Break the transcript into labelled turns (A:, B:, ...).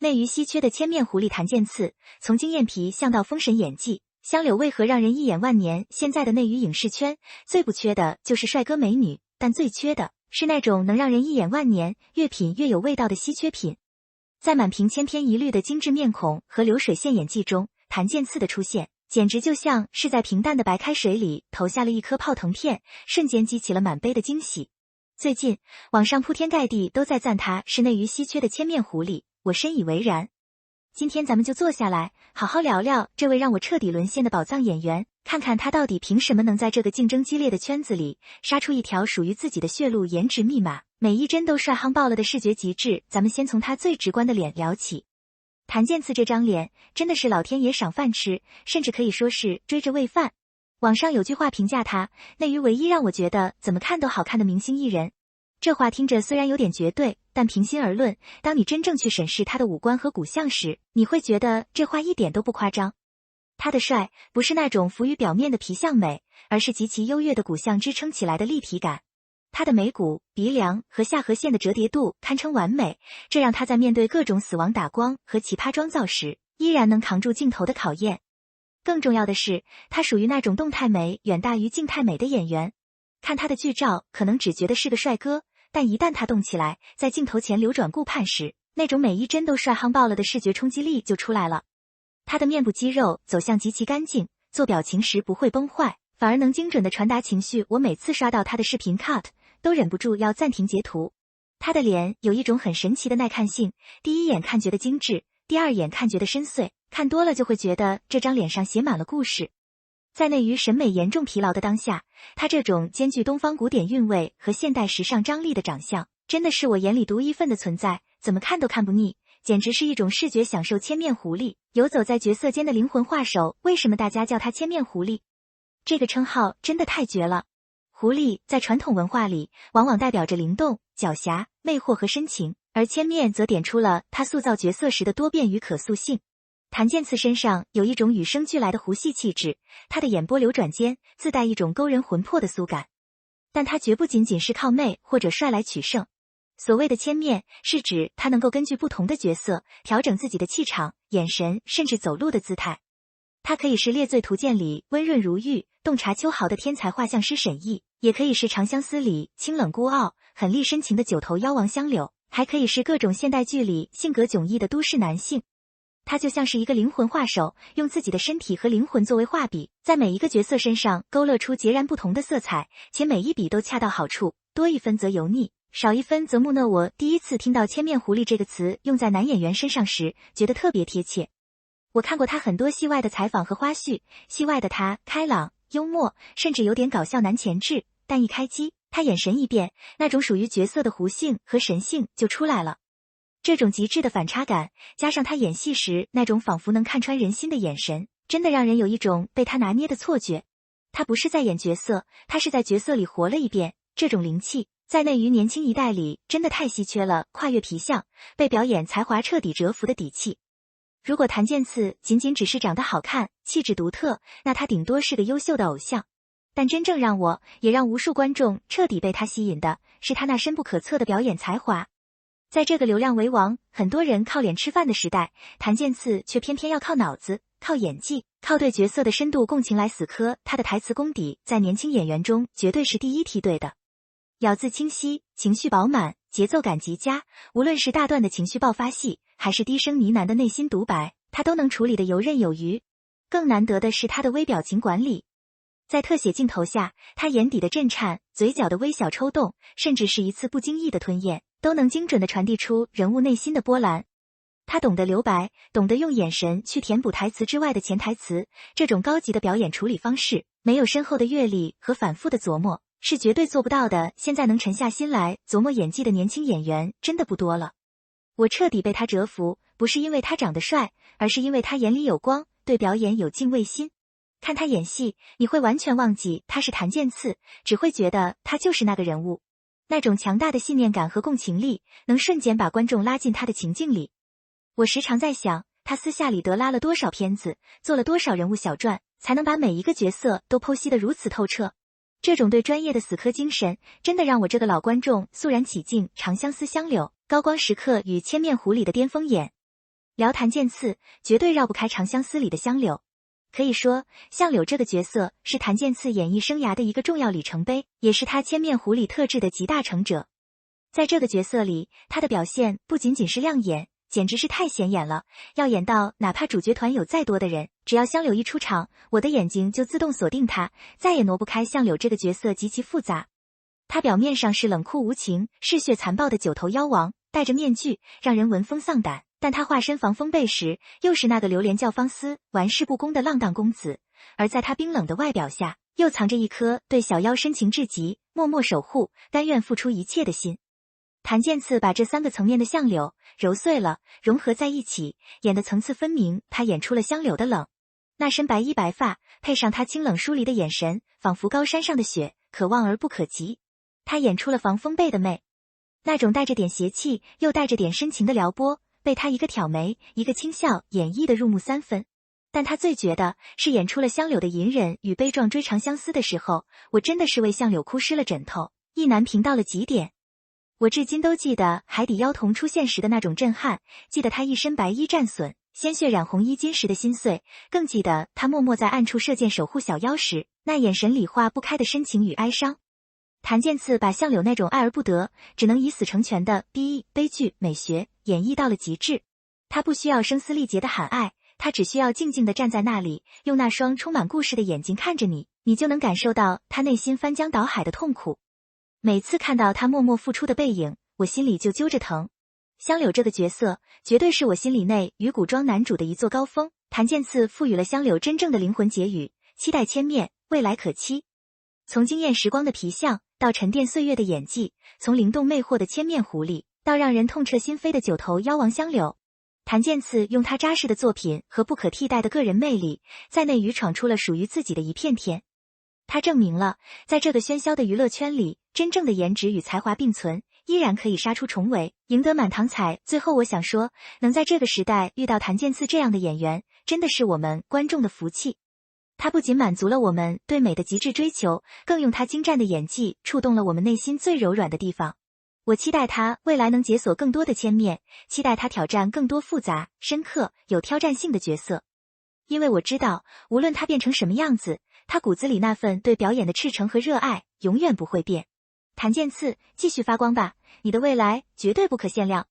A: 内娱稀缺的千面狐狸谭健次，从惊艳皮相到封神演技，香柳为何让人一眼万年？现在的内娱影视圈最不缺的就是帅哥美女，但最缺的是那种能让人一眼万年、越品越有味道的稀缺品。在满屏千篇一律的精致面孔和流水线演技中，谭健次的出现简直就像是在平淡的白开水里投下了一颗泡腾片，瞬间激起了满杯的惊喜。最近网上铺天盖地都在赞他是内娱稀缺的千面狐狸，我深以为然。今天咱们就坐下来好好聊聊这位让我彻底沦陷的宝藏演员，看看他到底凭什么能在这个竞争激烈的圈子里杀出一条属于自己的血路颜值密码，每一帧都帅夯爆了的视觉极致。咱们先从他最直观的脸聊起。谭健次这张脸真的是老天爷赏饭吃，甚至可以说是追着喂饭。网上有句话评价他，内娱唯一让我觉得怎么看都好看的明星艺人。这话听着虽然有点绝对，但平心而论，当你真正去审视他的五官和骨相时，你会觉得这话一点都不夸张。他的帅不是那种浮于表面的皮相美，而是极其优越的骨相支撑起来的立体感。他的眉骨、鼻梁和下颌线的折叠度堪称完美，这让他在面对各种死亡打光和奇葩妆造时，依然能扛住镜头的考验。更重要的是，他属于那种动态美远大于静态美的演员。看他的剧照，可能只觉得是个帅哥，但一旦他动起来，在镜头前流转顾盼时，那种每一帧都帅夯爆了的视觉冲击力就出来了。他的面部肌肉走向极其干净，做表情时不会崩坏，反而能精准地传达情绪。我每次刷到他的视频 cut， 都忍不住要暂停截图。他的脸有一种很神奇的耐看性，第一眼看觉得精致，第二眼看觉得深邃，看多了就会觉得这张脸上写满了故事。在内娱审美严重疲劳的当下，他这种兼具东方古典韵味和现代时尚张力的长相，真的是我眼里独一份的存在，怎么看都看不腻，简直是一种视觉享受。千面狐狸，游走在角色间的灵魂画手，为什么大家叫他千面狐狸？这个称号真的太绝了。狐狸在传统文化里往往代表着灵动、狡黠、魅惑和深情，而千面则点出了他塑造角色时的多变与可塑性。谭健次身上有一种与生俱来的狐系气质，他的眼波流转间自带一种勾人魂魄的酥感。但他绝不仅仅是靠媚或者帅来取胜。所谓的千面，是指他能够根据不同的角色调整自己的气场、眼神，甚至走路的姿态。他可以是《猎罪图鉴》里温润如玉、洞察秋毫的天才画像师沈毅，也可以是《长相思》里清冷孤傲、狠戾深情的九头妖王香柳，还可以是各种现代剧里性格迥异的都市男性。他就像是一个灵魂画手，用自己的身体和灵魂作为画笔，在每一个角色身上勾勒出截然不同的色彩，且每一笔都恰到好处，多一分则油腻，少一分则木讷。我第一次听到千面狐狸这个词用在男演员身上时，觉得特别贴切。我看过他很多戏外的采访和花絮，戏外的他开朗、幽默，甚至有点搞笑男前置，但一开机，他眼神一变，那种属于角色的狐性和神性就出来了。这种极致的反差感，加上他演戏时那种仿佛能看穿人心的眼神，真的让人有一种被他拿捏的错觉。他不是在演角色，他是在角色里活了一遍。这种灵气，在内娱年轻一代里真的太稀缺了，跨越皮相，被表演才华彻底折服的底气。如果谭健次仅仅只是长得好看、气质独特，那他顶多是个优秀的偶像。但真正让我，也让无数观众彻底被他吸引的，是他那深不可测的表演才华。在这个流量为王、很多人靠脸吃饭的时代，谭健次却偏偏要靠脑子、靠演技、靠对角色的深度共情来死磕。他的台词功底在年轻演员中绝对是第一梯队的，咬字清晰，情绪饱满，节奏感极佳。无论是大段的情绪爆发戏，还是低声呢喃的内心独白，他都能处理得游刃有余。更难得的是他的微表情管理。在特写镜头下，他眼底的震颤、嘴角的微小抽动，甚至是一次不经意的吞咽，都能精准地传递出人物内心的波澜。他懂得留白，懂得用眼神去填补台词之外的潜台词，这种高级的表演处理方式，没有深厚的阅历和反复的琢磨，是绝对做不到的。现在能沉下心来琢磨演技的年轻演员真的不多了。我彻底被他折服，不是因为他长得帅，而是因为他眼里有光，对表演有敬畏心。看他演戏，你会完全忘记他是谭健次，只会觉得他就是那个人物。那种强大的信念感和共情力，能瞬间把观众拉进他的情境里。我时常在想，他私下里得拉了多少片子，做了多少人物小传，才能把每一个角色都剖析得如此透彻。这种对专业的死磕精神，真的让我这个老观众肃然起敬。长相思、香柳、高光时刻与千面狐狸的巅峰演。聊檀健次，绝对绕不开《长相思》里的香柳。可以说，相柳这个角色是檀健次演艺生涯的一个重要里程碑，也是他千面狐里特质的集大成者。在这个角色里，他的表现不仅仅是亮眼，简直是太显眼了，要演到哪怕主角团有再多的人，只要香柳一出场，我的眼睛就自动锁定他，再也挪不开相柳这个角色极其复杂。他表面上是冷酷无情、嗜血残暴的九头妖王，戴着面具，让人闻风丧胆。但他化身防风背时，又是那个流连教坊司、玩世不恭的浪荡公子，而在他冰冷的外表下，又藏着一颗对小妖深情至极、默默守护、甘愿付出一切的心。檀健次把这3个层面的相柳揉碎了，融合在一起，演得层次分明。他演出了香柳的冷，那身白衣白发，配上他清冷疏离的眼神，仿佛高山上的雪，可望而不可及。他演出了防风背的媚，那种带着点邪气又带着点深情的撩拨，被他一个挑眉，一个轻笑演绎的入木三分。但他最绝的是演出了香柳的隐忍与悲壮追长相思的时候，我真的是为相柳哭湿了枕头，意难平到了极点。我至今都记得海底妖童出现时的那种震撼，记得他一身白衣战损，鲜血染红衣襟时的心碎，更记得他默默在暗处射箭守护小妖时，那眼神里化不开的深情与哀伤。檀健次把相柳那种爱而不得，只能以死成全的悲剧美学演绎到了极致。他不需要声嘶力竭的喊爱，他只需要静静地站在那里，用那双充满故事的眼睛看着你，你就能感受到他内心翻江倒海的痛苦。每次看到他默默付出的背影，我心里就揪着疼。香柳这个角色，绝对是我心里内与古装男主的一座高峰。檀健次赋予了香柳真正的灵魂结语，期待千面，未来可期。从惊艳时光的皮相，到沉淀岁月的演技，从灵动魅惑的千面狐狸，到让人痛彻心扉的九头妖王香柳，檀健次用他扎实的作品和不可替代的个人魅力，在内娱闯出了属于自己的一片天。他证明了，在这个喧嚣的娱乐圈里，真正的颜值与才华并存，依然可以杀出重围，赢得满堂彩。最后我想说，能在这个时代遇到檀健次这样的演员，真的是我们观众的福气。他不仅满足了我们对美的极致追求，更用他精湛的演技触动了我们内心最柔软的地方。我期待他未来能解锁更多的千面，期待他挑战更多复杂、深刻、有挑战性的角色。因为我知道，无论他变成什么样子，他骨子里那份对表演的赤诚和热爱永远不会变。檀健次，继续发光吧，你的未来绝对不可限量。